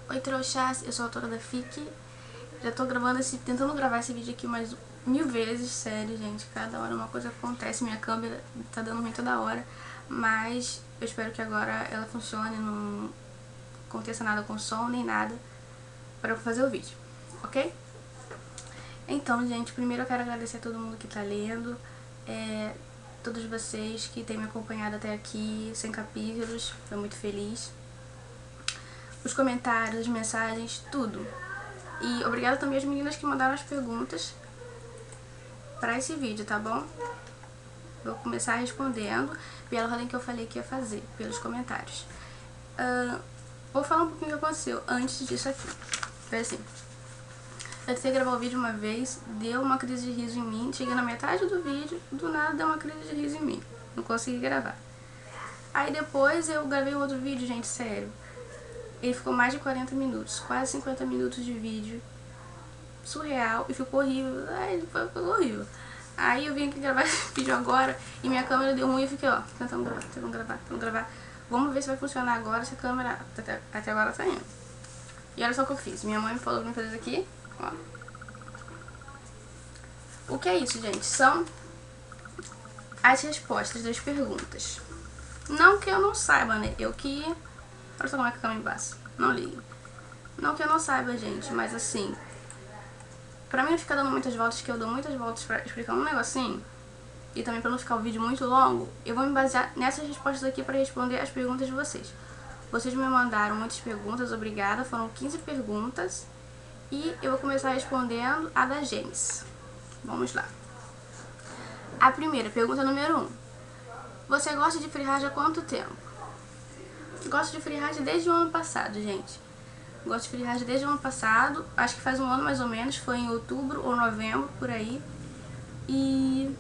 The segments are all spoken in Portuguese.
Oi, trouxas, eu sou a autora da FIC. Já tô tentando gravar esse vídeo aqui umas 1000 vezes, sério, gente. Cada hora uma coisa acontece, minha câmera tá dando ruim toda hora. Mas eu espero que agora ela funcione, não aconteça nada com som nem nada pra eu fazer o vídeo, ok? Então, gente, primeiro eu quero agradecer a todo mundo que tá lendo, todos vocês que têm me acompanhado até aqui, 100 capítulos, tô muito feliz. Os comentários, as mensagens, tudo. E obrigada também às meninas que mandaram as perguntas pra esse vídeo, tá bom? Vou começar respondendo pela ordem que eu falei que ia fazer, pelos comentários. Vou falar um pouquinho o que aconteceu antes disso aqui. Foi assim, eu tentei gravar o vídeo uma vez, deu uma crise de riso em mim, cheguei na metade do vídeo, do nada deu uma crise de riso em mim, não consegui gravar. Aí depois eu gravei outro vídeo, gente, sério. Ele ficou mais de 40 minutos, quase 50 minutos de vídeo, surreal, e ficou horrível, ficou horrível. Aí eu vim aqui gravar esse vídeo agora, e minha câmera deu ruim, e eu fiquei, ó, tentando gravar. Vamos ver se vai funcionar agora, se a câmera até agora tá indo. E olha só o que eu fiz, minha mãe me falou pra fazer isso aqui, ó. O que é isso, gente? São as respostas das perguntas. Não que eu não saiba, né, olha só como é que a câmera passa. Não ligue. Não que eu não saiba, gente, mas assim, pra mim não ficar dando muitas voltas, que eu dou muitas voltas pra explicar um negocinho, e também pra não ficar o vídeo muito longo, eu vou me basear nessas respostas aqui pra responder as perguntas de vocês. Vocês me mandaram muitas perguntas, obrigada, foram 15 perguntas, e eu vou começar respondendo a da Gênesis. Vamos lá. A primeira, pergunta número 1. Você gosta de freeride há quanto tempo? Gosto de freeride desde o ano passado, gente. Gosto de freeride desde o ano passado, acho que faz um ano mais ou menos, foi em outubro ou novembro, por aí. E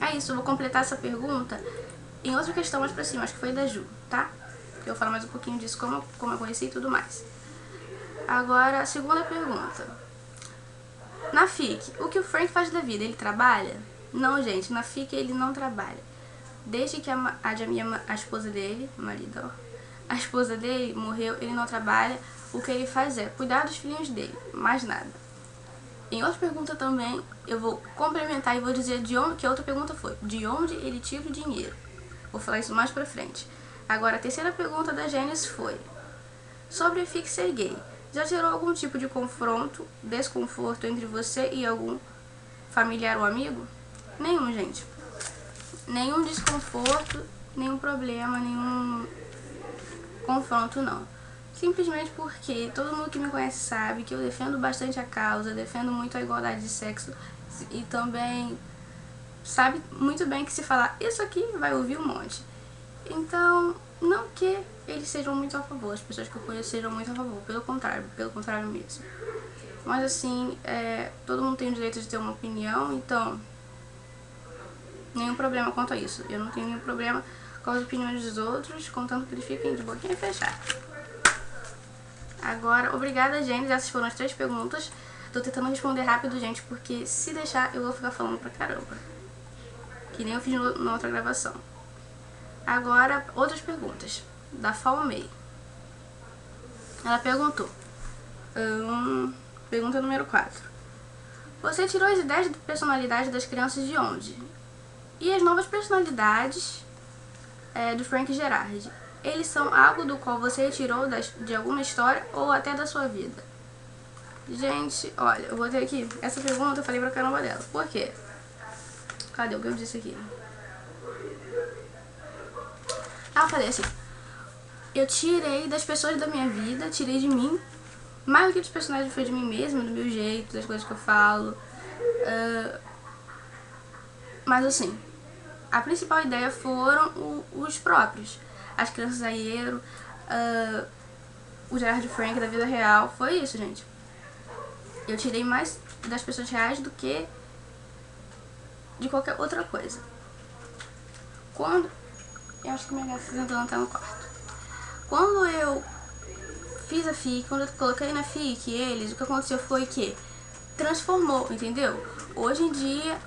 é isso, eu vou completar essa pergunta em outra questão mais pra cima, acho que foi da Ju, tá? Eu vou falar mais um pouquinho disso, como eu conheci e tudo mais. Agora, a segunda pergunta. Na FIC, o que o Frank faz da vida? Ele trabalha? Não, gente, na FIC ele não trabalha. Desde que a esposa dele, marido, ó, a esposa dele morreu, ele não trabalha. O que ele faz é cuidar dos filhinhos dele, mais nada. Em outra pergunta também, eu vou complementar e vou dizer de onde, que a outra pergunta foi, de onde ele tira o dinheiro. Vou falar isso mais pra frente. Agora, a terceira pergunta da Gênesis foi sobre a FIC ser gay. Já gerou algum tipo de confronto, desconforto entre você e algum familiar ou amigo? Nenhum, gente. Nenhum desconforto, nenhum problema, nenhum confronto, não. Simplesmente porque todo mundo que me conhece sabe que eu defendo bastante a causa, defendo muito a igualdade de sexo e também sabe muito bem que se falar isso aqui vai ouvir um monte. Então, não que eles sejam muito a favor, as pessoas que eu conheço sejam muito a favor, pelo contrário mesmo. Mas assim, todo mundo tem o direito de ter uma opinião, então nenhum problema quanto a isso. Eu não tenho nenhum problema com as opiniões dos outros, contanto que eles fiquem de boquinha fechada. Agora, obrigada, gente. Essas foram as 3 perguntas. Tô tentando responder rápido, gente, porque se deixar eu vou ficar falando pra caramba. Que nem eu fiz na outra gravação. Agora, outras perguntas. Da Falmei. Ela perguntou. Pergunta número 4. Você tirou as ideias de personalidade das crianças de onde? E as novas personalidades do Frank Gerard, eles são algo do qual você retirou de alguma história ou até da sua vida? Gente, olha, eu vou ter aqui, essa pergunta eu falei pra caramba dela. Por quê? Cadê o que eu disse aqui? Eu falei assim, eu tirei das pessoas da minha vida, tirei de mim, mais do que dos personagens foi de mim mesma, do meu jeito, das coisas que eu falo. Mas assim, a principal ideia foram os próprios. As crianças Aiero, o Gerard Frank da vida real. Foi isso, gente. Eu tirei mais das pessoas reais do que de qualquer outra coisa. Eu acho que minha gata tentando entrar no quarto. Quando eu fiz a FIC, quando eu coloquei na FIC eles, o que aconteceu foi que transformou, entendeu? Hoje em dia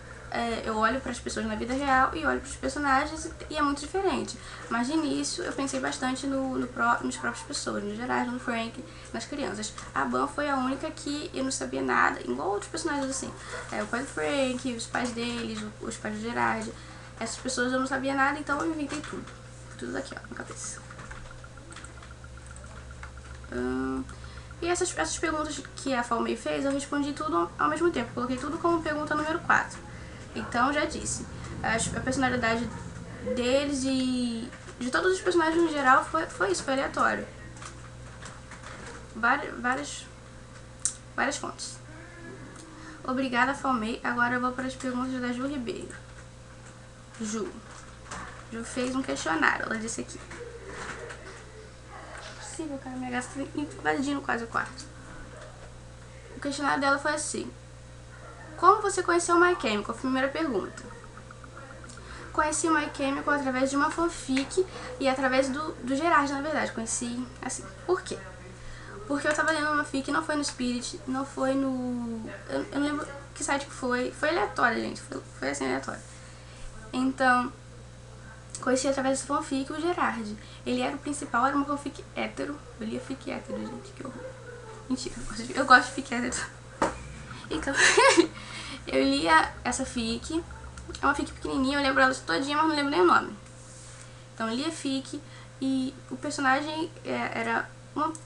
eu olho para as pessoas na vida real e olho para os personagens e é muito diferente. Mas de início eu pensei bastante nos próprias pessoas, no Gerard, no Frank, nas crianças. A Ban foi a única que eu não sabia nada, igual outros personagens assim. O pai do Frank, os pais deles, os pais do Gerard. Essas pessoas eu não sabia nada, então eu inventei tudo. Tudo daqui, ó, na cabeça. E essas perguntas que a Falmey fez, eu respondi tudo ao mesmo tempo. Coloquei tudo como pergunta número 4. Então, já disse. A personalidade deles e de todos os personagens no geral foi isso, foi aleatório. Várias fontes. Obrigada, Falmey. Agora eu vou para as perguntas da Ju Ribeiro. Ju fez um questionário, ela disse aqui. Possível, cara, minha gata tá invadindo quase o quarto. O questionário dela foi assim: como você conheceu My Chemical? Primeira pergunta. Conheci My Chemical através de uma fanfic e através do Gerard, na verdade. Conheci assim. Por quê? Porque eu tava lendo uma fanfic, não foi no Spirit, não foi no... Eu não lembro que site que foi. Foi aleatório, gente. Foi assim, aleatório. Então, conheci através dessa fanfic o Gerard. Ele era o principal, era uma fanfic hétero. Eu lia fic hétero, gente, que horror. Mentira, eu gosto de fic hétero. Então, eu lia essa fic. É uma fic pequenininha, eu lembro ela todinha, mas não lembro nem o nome. Então, eu lia fic e o personagem era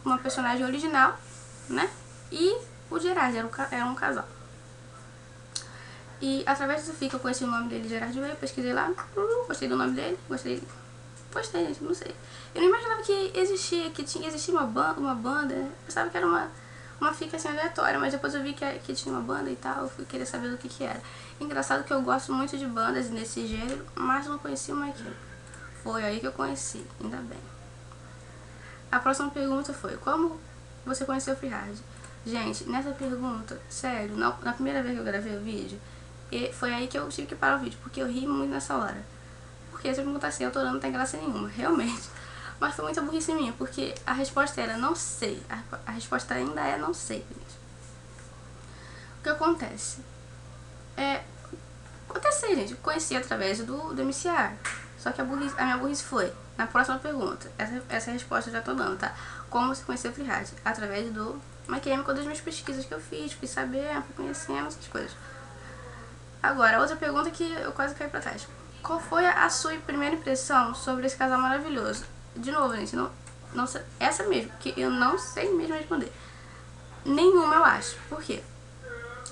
uma personagem original, né? E o Gerard era um casal. E através dessa fic eu conheci o nome dele, Gerard Way, pesquisei lá, gostei do nome dele, gostei, gente, não sei. Eu não imaginava que existia uma banda, eu pensava que era uma fic assim aleatória, mas depois eu vi que tinha uma banda e tal, eu fui querer saber do que era. Engraçado que eu gosto muito de bandas nesse gênero, mas não conhecia o My Chemical. Foi aí que eu conheci, ainda bem. A próxima pergunta foi: como você conheceu o Free Hard? Gente, nessa pergunta, sério, na primeira vez que eu gravei o vídeo, foi aí que eu tive que parar o vídeo, porque eu ri muito nessa hora. Porque se eu perguntar assim, eu tô dando, não tem graça nenhuma, realmente. Mas foi muita burrice minha, porque a resposta era não sei. A resposta ainda é não sei, gente. O que acontece? Aconteceu, gente. Conheci através do MCR. Só que a minha burrice foi na próxima pergunta. Essa resposta eu já tô dando, tá? Como você conheceu o Free Hard? Através do My Chemical, das minhas pesquisas que eu fiz, fui sabendo, fui conhecendo essas coisas. Agora, outra pergunta que eu quase caí pra trás. Qual foi a sua primeira impressão sobre esse casal maravilhoso? De novo, gente, não sei, essa mesmo, que eu não sei mesmo responder. Nenhuma, eu acho. Por quê?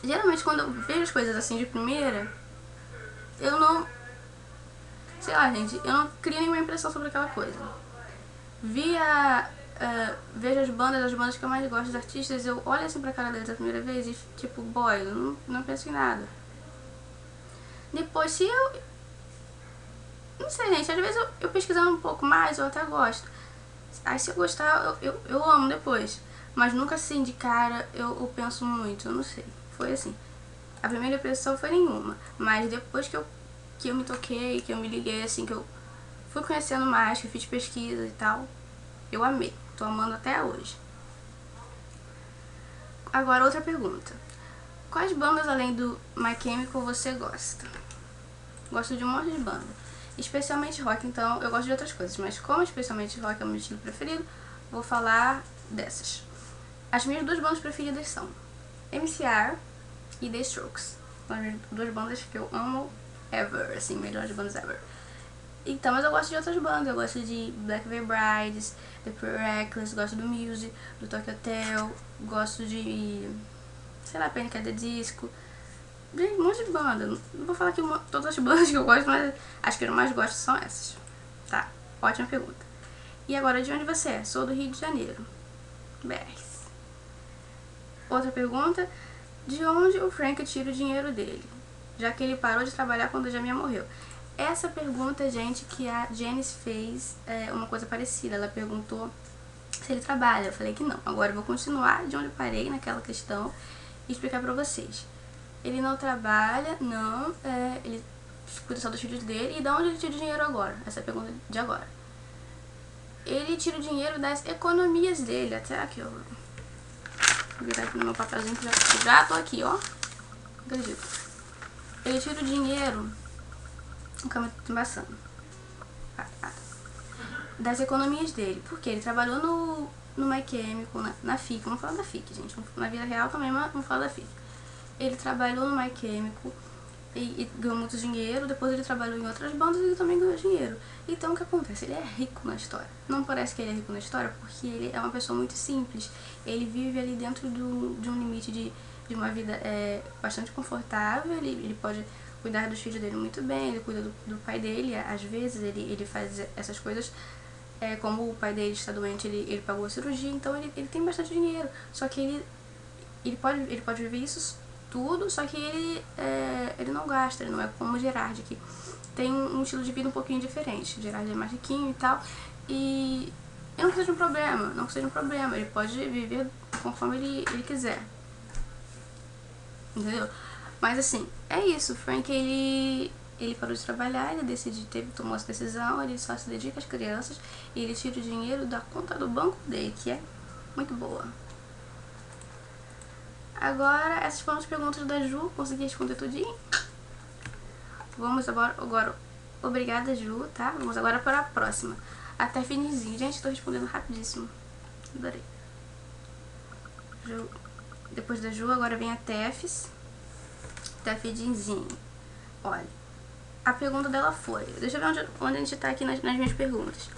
Geralmente, quando eu vejo as coisas assim de primeira, eu não... Sei lá, gente, eu não crio nenhuma impressão sobre aquela coisa. Vejo as bandas que eu mais gosto, dos artistas, eu olho assim pra cara deles a primeira vez e tipo, boy, eu não penso em nada. Depois, se eu... Não sei, gente, às vezes eu pesquisando um pouco mais, eu até gosto. Aí se eu gostar, eu amo depois. Mas nunca assim, de cara, eu penso muito, eu não sei. Foi assim. A primeira impressão foi nenhuma. Mas depois que eu me toquei, que eu me liguei, assim, que eu fui conhecendo mais, que eu fiz pesquisa e tal, eu amei. Tô amando até hoje. Agora, outra pergunta. Quais bandas além do My Chemical você gosta? Gosto de um monte de banda. Especialmente rock, então eu gosto de outras coisas. Mas como especialmente rock é o meu estilo preferido, vou falar dessas. As minhas duas bandas preferidas são MCR e The Strokes. São as duas bandas que eu amo ever, assim, melhores bandas ever. Então, mas eu gosto de outras bandas. Eu gosto de Black Veil Brides, The Pure Reckless, gosto do Muse, do Tokyo Hotel, gosto de, sei lá, Panic! At the Disco. Um monte de banda. Não vou falar aqui todas as bandas que eu gosto, mas as que eu mais gosto são essas. Tá, ótima pergunta. E agora, de onde você é? Sou do Rio de Janeiro. BR. Outra pergunta: de onde o Frank tira o dinheiro dele? Já que ele parou de trabalhar quando a Jamia morreu. Essa pergunta, gente, que a Janice fez uma coisa parecida. Ela perguntou se ele trabalha. Eu falei que não. Agora eu vou continuar de onde eu parei naquela questão e explicar pra vocês. Ele não trabalha, não. Ele cuida só dos filhos dele. E de onde ele tira o dinheiro agora? Essa é a pergunta de agora. Ele tira o dinheiro das economias dele. Até aqui, ó. Vou virar aqui no meu papelzinho que já tô aqui, ó. Acredito. ele tira o dinheiro... Calma, tô embaçando. Das economias dele, porque ele trabalhou no My Chemical, na FIC, vamos falar da FIC, gente, na vida real também, mas vamos falar da FIC. Ele trabalhou no My Chemical e ganhou muito dinheiro, depois ele trabalhou em outras bandas e ele também ganhou dinheiro. Então o que acontece? Ele é rico na história. Não parece que ele é rico na história porque ele é uma pessoa muito simples, ele vive ali dentro de um limite de uma vida bastante confortável, ele pode cuidar dos filhos dele muito bem, ele cuida do pai dele, às vezes ele faz essas coisas. Como o pai dele está doente, ele pagou a cirurgia, então ele tem bastante dinheiro. Só que ele pode viver isso tudo, só que ele não gasta, ele não é como o Gerard, que tem um estilo de vida um pouquinho diferente. O Gerard é mais riquinho e tal, e não que seja um problema, não que seja um problema, ele pode viver conforme ele quiser. Entendeu? Mas assim, é isso, o Frank, ele parou de trabalhar, ele tomou essa decisão, ele só se dedica às crianças e ele tira o dinheiro da conta do banco dele, que é muito boa. Agora, essas foram as perguntas da Ju, consegui responder tudinho. Vamos agora, obrigada Ju, tá? Vamos agora para a próxima. Até finizinho, gente, tô respondendo rapidíssimo. Adorei. Ju, depois da Ju, agora vem a Tefes. Tefedinzinho. Olha, a pergunta dela foi... Deixa eu ver onde a gente tá aqui nas minhas perguntas.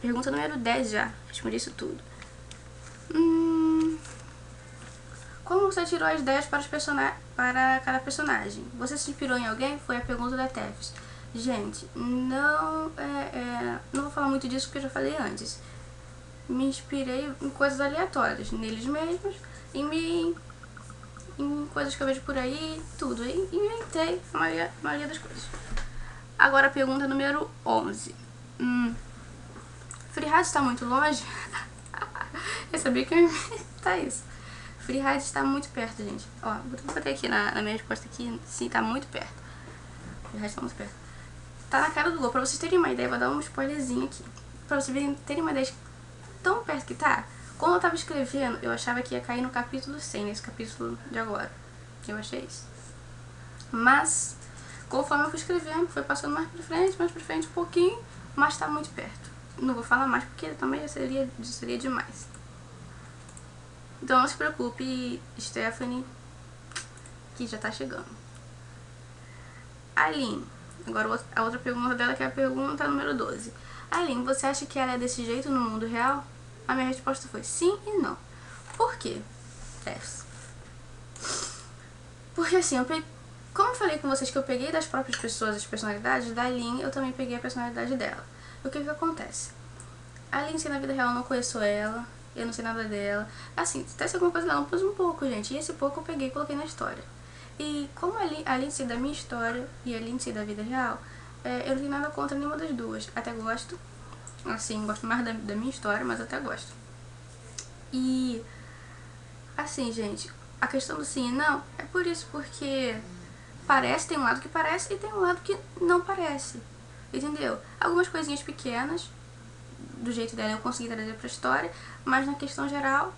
Pergunta número 10 já. Respondi isso tudo. Como você tirou as ideias para cada personagem? Você se inspirou em alguém? Foi a pergunta da Tefes. Gente, não vou falar muito disso porque eu já falei antes. Me inspirei em coisas aleatórias. Neles mesmos. Em mim. Em coisas que eu vejo por aí. Tudo. E inventei a maioria das coisas. Agora a pergunta número 11. Freeride está muito longe? Eu sabia que eu ia inventar isso. Freeride está muito perto, gente. Ó, vou botar aqui na minha resposta aqui. Sim, tá muito perto. Freeride está muito perto. Tá na cara do gol. Pra vocês terem uma ideia, vou dar um spoilerzinho aqui. Pra vocês terem uma ideia de tão perto que tá. Quando eu tava escrevendo, eu achava que ia cair no capítulo 100, nesse capítulo de agora. Eu achei isso. Mas, conforme eu fui escrevendo, foi passando mais pra frente um pouquinho, mas tá muito perto. Não vou falar mais porque também seria demais. Então não se preocupe, Stephanie, que já tá chegando. Aline, agora a outra pergunta dela, que é a pergunta número 12. Aline, você acha que ela é desse jeito no mundo real? A minha resposta foi sim e não. Por quê? Porque assim, como eu falei com vocês que eu peguei das próprias pessoas as personalidades, da Aline eu também peguei a personalidade dela. O que acontece? A Aline, se na vida real eu não conheço ela, eu não sei nada dela. Assim, se tem alguma coisa dela, eu pus um pouco, gente. E esse pouco eu peguei e coloquei na história. E como a Lindsay da minha história e a Lindsay da vida real, eu não tenho nada contra nenhuma das duas. Até gosto. Assim, gosto mais da minha história, mas até gosto. E, assim, gente, a questão do sim e não é por isso, porque tem um lado que parece e tem um lado que não parece. Entendeu? Algumas coisinhas pequenas, do jeito dela eu consegui trazer pra história, mas na questão geral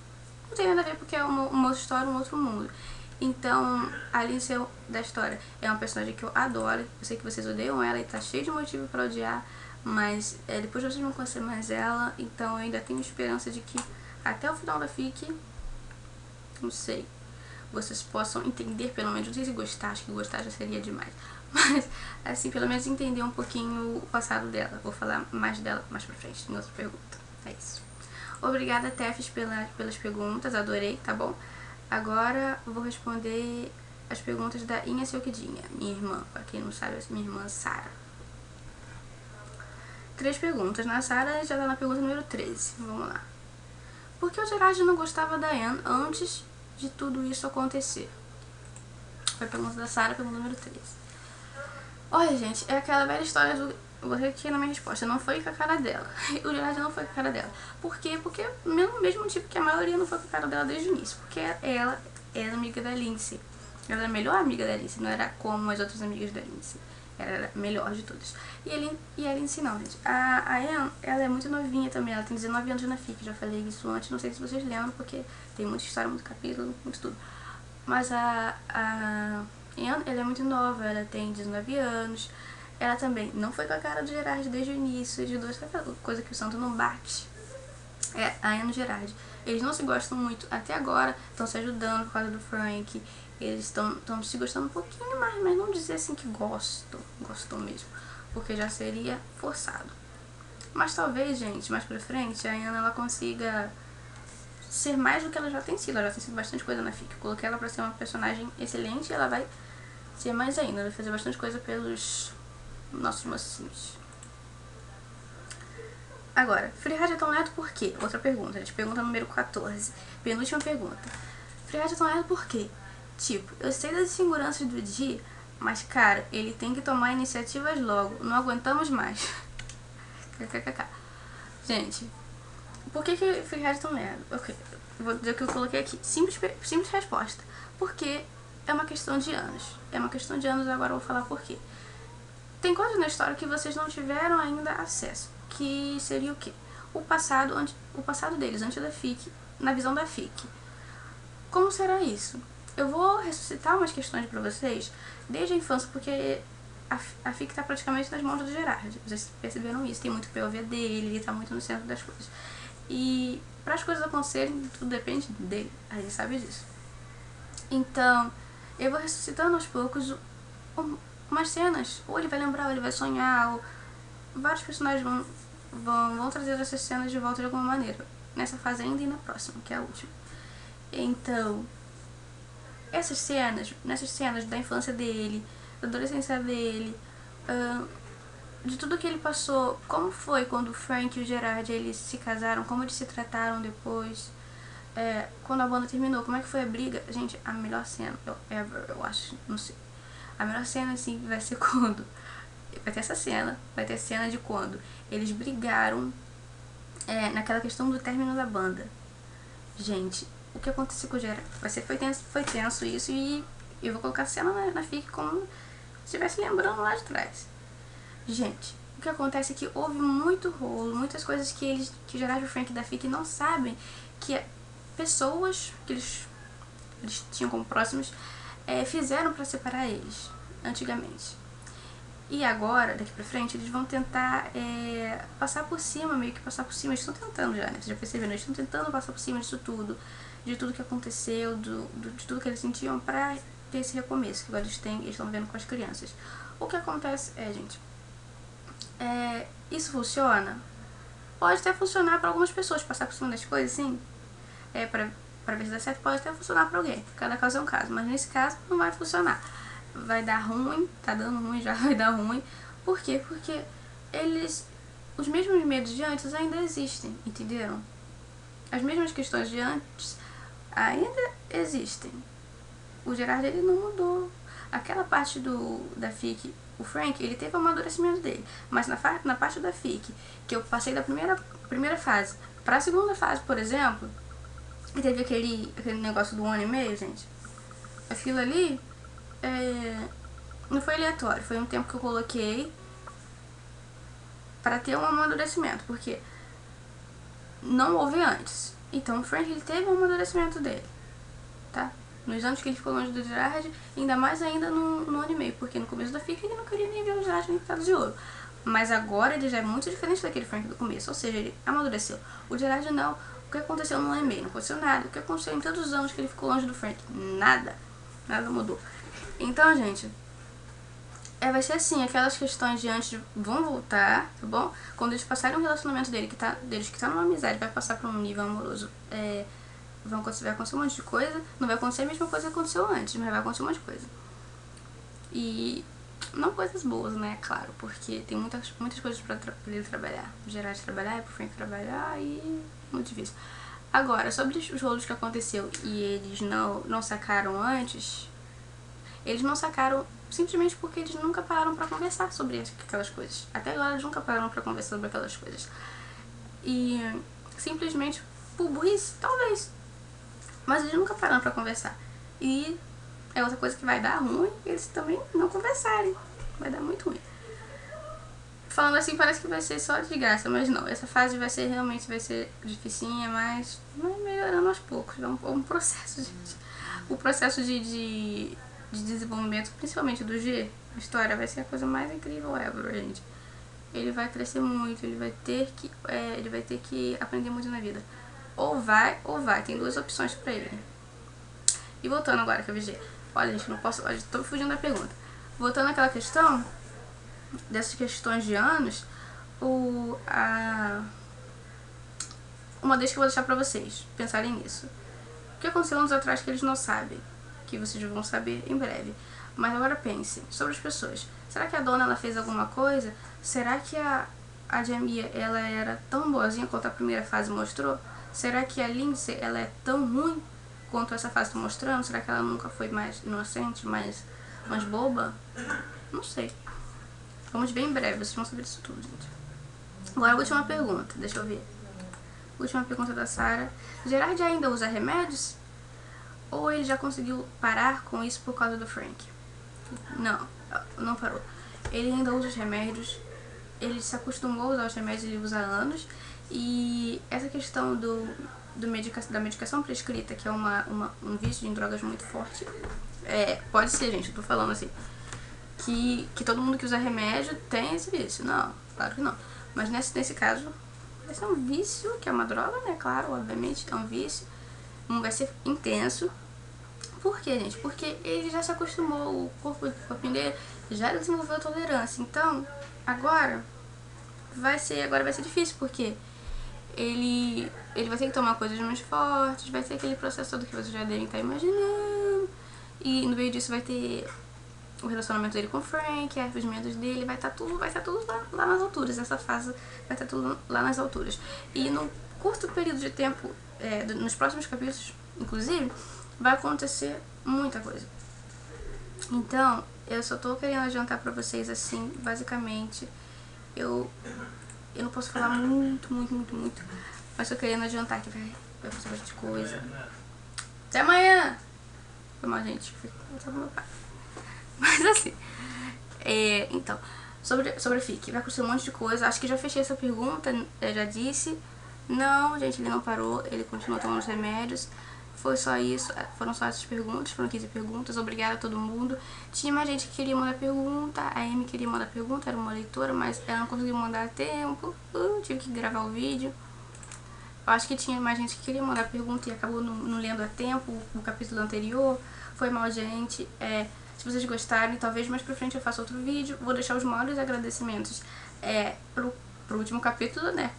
não tem nada a ver porque é uma outra história, um outro mundo. Então, a Lindsay da história é uma personagem que eu adoro. Eu sei que vocês odeiam ela e tá cheio de motivo pra odiar, mas depois vocês vão conhecer mais ela, então eu ainda tenho esperança de que até o final da FIC, não sei, vocês possam entender pelo menos, não sei se gostar, acho que gostar já seria demais, mas assim, pelo menos entender um pouquinho o passado dela. Vou falar mais dela mais pra frente, em outra pergunta. É isso. Obrigada, Tefes, pelas perguntas, adorei, tá bom? Agora eu vou responder as perguntas da Inha Silquidinha, minha irmã, pra quem não sabe, minha irmã Sara. 3 perguntas. Na Sara já tá na pergunta número 13. Vamos lá. Por que o Gerard não gostava da Anne antes de tudo isso acontecer? Foi a pergunta da Sara, pergunta número 13. Olha, gente, é aquela velha história do... Vou repetir na minha resposta. Não foi com a cara dela. O Gerard não foi com a cara dela. Por quê? Porque mesmo tipo que a maioria não foi com a cara dela desde o início. Porque ela era amiga da Lindsay. Ela era a melhor amiga da Lindsay. Não era como as outras amigas da Lindsay. Ela era a melhor de todas. E a Lindsay não, gente. A Anne, ela é muito novinha também. Ela tem 19 anos na FIC. Já falei isso antes. Não sei se vocês lembram, porque tem muita história, muito capítulo, muito tudo. Mas a Anne, ela é muito nova, ela tem 19 anos. Ela também não foi com a cara do Gerard desde o início, de duas, coisa que o santo não bate. É a Anne e o Gerard. Eles não se gostam muito até agora, estão se ajudando por causa do Frank. Eles estão se gostando um pouquinho mais, mas não dizer assim que gostam mesmo, porque já seria forçado. Mas talvez, gente, mais pra frente, a Anne ela consiga ser mais do que ela já tem sido. Ela já tem sido bastante coisa na FIC. Eu coloquei ela pra ser uma personagem excelente e ela vai ser mais ainda. Ela vai fazer bastante coisa pelos nossos mocinhos. Agora, Frihard é tão lerdo por quê? Outra pergunta, a gente pergunta número 14. Penúltima pergunta. Frihard é tão lerdo por quê? Tipo, eu sei das inseguranças do Di, mas cara, ele tem que tomar iniciativas logo. Não aguentamos mais. KKKK. Gente, por que Frihard é tão lerdo? Ok, vou dizer o que eu coloquei aqui. Simples resposta. Porque é uma questão de anos. É uma questão de anos, agora eu vou falar por quê. Tem coisas na história que vocês não tiveram ainda acesso. Que seria o quê? O passado deles, antes da FIC, na visão da FIC. Como será isso? Eu vou ressuscitar umas questões pra vocês desde a infância, porque a FIC tá praticamente nas mãos do Gerard. Vocês perceberam isso, tem muito POV dele, ele tá muito no centro das coisas. E para as coisas acontecerem, tudo depende dele, a gente sabe disso. Então, eu vou ressuscitando aos poucos umas cenas, ou ele vai lembrar, ou ele vai sonhar, ou vários personagens vão trazer essas cenas de volta de alguma maneira, nessa fase ainda e na próxima, que é a última. Então, nessas cenas da infância dele, da adolescência dele, de tudo que ele passou, como foi quando o Frank e o Gerard eles se casaram, como eles se trataram depois, quando a banda terminou, como é que foi a briga. Gente, a melhor cena eu acho, não sei, a melhor cena assim vai ser quando vai ter essa cena, vai ter a cena de quando eles brigaram naquela questão do término da banda. Gente, o que aconteceu com o Gerard foi tenso isso, e eu vou colocar a cena na FIC como se estivesse lembrando lá de trás. Gente, o que acontece é que houve muito rolo, muitas coisas que o Gerard e o Frank da FIC não sabem, que pessoas que eles tinham como próximos fizeram pra separar eles, antigamente. E agora, daqui pra frente, eles vão tentar passar por cima, meio que passar por cima. Eles estão tentando já, né? Vocês já perceberam? Eles estão tentando passar por cima disso tudo, de tudo que aconteceu, de tudo que eles sentiam pra ter esse recomeço, que agora eles estão vendo com as crianças. O que acontece gente, isso funciona? Pode até funcionar pra algumas pessoas, passar por cima das coisas, sim. Pra ver se dá certo, pode até funcionar pra alguém. Cada caso é um caso, mas nesse caso não vai funcionar. Vai dar ruim, tá dando ruim, já vai dar ruim. Por quê? Porque os mesmos medos de antes ainda existem, entenderam? As mesmas questões de antes ainda existem. O Gerard, ele não mudou. Aquela parte da FIC, o Frank, ele teve o amadurecimento dele. Mas na parte da FIC, que eu passei da primeira fase pra segunda fase, por exemplo, e teve aquele negócio do 1 ano e meio, gente. Aquilo ali não foi aleatório, foi um tempo que eu coloquei para ter um amadurecimento, porque não houve antes. Então o Frank, ele teve um amadurecimento dele, tá? Nos anos que ele ficou longe do Gerard, ainda mais ainda no ano e meio, porque no começo da FIC ele não queria nem ver o Gerard nem Pitadas de Ouro. Mas agora ele já é muito diferente daquele Frank do começo, ou seja, ele amadureceu. O Gerard não. O que aconteceu no ano e meio? Não aconteceu nada. O que aconteceu em todos os anos que ele ficou longe do Frank? Nada. Nada mudou. Então, gente, vai ser assim, aquelas questões de antes vão voltar, tá bom? Quando eles passarem um relacionamento deles que tá numa amizade, vai passar pra um nível amoroso, vai acontecer um monte de coisa. Não vai acontecer a mesma coisa que aconteceu antes, mas vai acontecer um monte de coisa. E não coisas boas, né, claro, porque tem muitas coisas pra ele trabalhar. O Gerard trabalhar, pro Frank trabalhar, e muito difícil. Agora, sobre os rolos que aconteceu e eles não sacaram antes, eles não sacaram simplesmente porque eles nunca pararam pra conversar sobre aquelas coisas. Até agora eles nunca pararam pra conversar sobre aquelas coisas. E simplesmente por burrice, talvez. Mas eles nunca pararam pra conversar. E é outra coisa que vai dar ruim, eles também não conversarem. Vai dar muito ruim. Falando assim parece que vai ser só de graça, mas não. Essa fase realmente vai ser dificinha, mas vai melhorando aos poucos. É um processo, gente. O processo de de desenvolvimento, principalmente do G, a história vai ser a coisa mais incrível ever, gente. Ele vai crescer muito, ele vai ter que aprender muito na vida. Ou vai, tem duas opções pra ele. E voltando agora que eu vi, olha, gente, não posso, olha, tô fugindo da pergunta. Voltando àquela questão, dessas questões de anos, uma deixa que eu vou deixar pra vocês pensarem nisso. O que aconteceu anos atrás que eles não sabem, que vocês vão saber em breve. Mas agora pense sobre as pessoas. Será que a dona ela fez alguma coisa? Será que a Jamia ela era tão boazinha quanto a primeira fase mostrou? Será que a Lindsay ela é tão ruim quanto essa fase está mostrando? Será que ela nunca foi mais inocente, mais boba? Não sei. Vamos ver em breve, vocês vão saber disso tudo, gente. Agora a última pergunta, deixa eu ver. Última pergunta da Sarah. Gerard ainda usa remédios? Ou ele já conseguiu parar com isso por causa do Frank? Não parou. Ele ainda usa os remédios. Ele se acostumou a usar os remédios, ele usa há anos. E essa questão da medicação prescrita, que é um vício em drogas muito forte. Pode ser, gente, eu tô falando assim. Que todo mundo que usa remédio tem esse vício. Não, claro que não. Mas nesse caso, vai ser um vício, que é uma droga, né? Claro, obviamente, é um vício. Vai ser intenso. Por quê, gente? Porque ele já se acostumou, o corpinho dele já desenvolveu tolerância. Então, agora vai ser difícil, porque ele vai ter que tomar coisas mais fortes, vai ter aquele processo todo que vocês já devem estar imaginando. E no meio disso vai ter o relacionamento dele com o Frank, os medos dele, vai estar tudo lá nas alturas. Essa fase vai estar tudo lá nas alturas. E no curto período de tempo, nos próximos capítulos, inclusive, vai acontecer muita coisa. Então, eu só tô querendo adiantar pra vocês assim, basicamente. Eu não posso falar muito, mas tô querendo adiantar que vai acontecer bastante coisa. Até amanhã! Foi mal, gente. Eu tava com meu pai. Mas assim, então, sobre a FIC, vai acontecer um monte de coisa. Acho que já fechei essa pergunta, já disse. Não, gente, ele não parou, ele continua tomando os remédios. Foi só isso, foram só essas perguntas, foram 15 perguntas. Obrigada a todo mundo. Tinha mais gente que queria mandar pergunta, a Amy queria mandar pergunta, era uma leitora, mas ela não conseguiu mandar a tempo. Tive que gravar o vídeo. Eu acho que tinha mais gente que queria mandar pergunta e acabou não lendo a tempo o capítulo anterior. Foi mal, gente. Se vocês gostarem, talvez mais pra frente eu faça outro vídeo. Vou deixar os maiores agradecimentos pro último capítulo, né?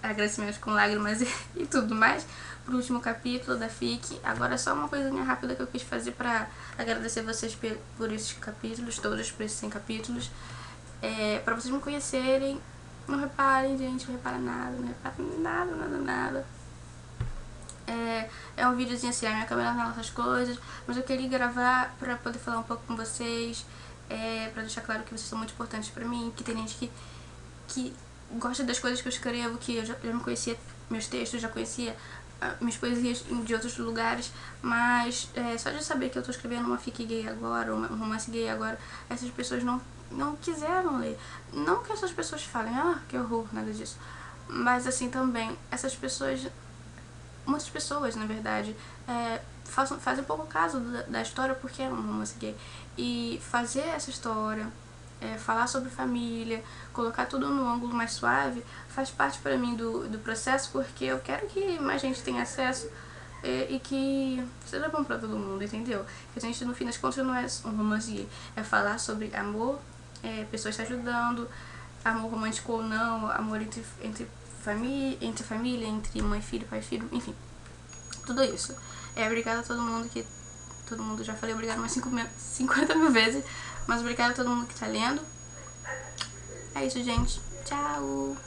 Agradecimentos com lágrimas e tudo mais. Pro último capítulo da FIC. Agora só uma coisinha rápida que eu quis fazer pra agradecer vocês por esses capítulos, todos por esses 100 capítulos. Pra vocês me conhecerem. Não reparem, gente, não repara nada. É um videozinho assim, a minha câmera não essas coisas, mas eu queria gravar pra poder falar um pouco com vocês, pra deixar claro que vocês são muito importantes pra mim, que tem gente que gosta das coisas que eu escrevo, que eu já me conhecia, meus textos, já conhecia minhas poesias de outros lugares, mas só de saber que eu tô escrevendo uma fic gay agora, um romance gay agora, essas pessoas não quiseram ler. Não que essas pessoas falem, que horror, nada disso, mas assim também, muitas pessoas, na verdade, fazem pouco caso da história porque é um romance gay. E fazer essa história, falar sobre família, colocar tudo no ângulo mais suave, faz parte pra mim do processo, porque eu quero que mais gente tenha acesso e que seja bom pra todo mundo, entendeu? Que a gente, no fim das contas, não é um romance gay, é falar sobre amor, pessoas se ajudando, amor romântico ou não, amor entre família, entre mãe e filho, pai e filho, enfim, tudo isso. Obrigada a todo mundo já falei obrigado umas 50 mil vezes, mas obrigada a todo mundo que tá lendo. É isso, gente. Tchau!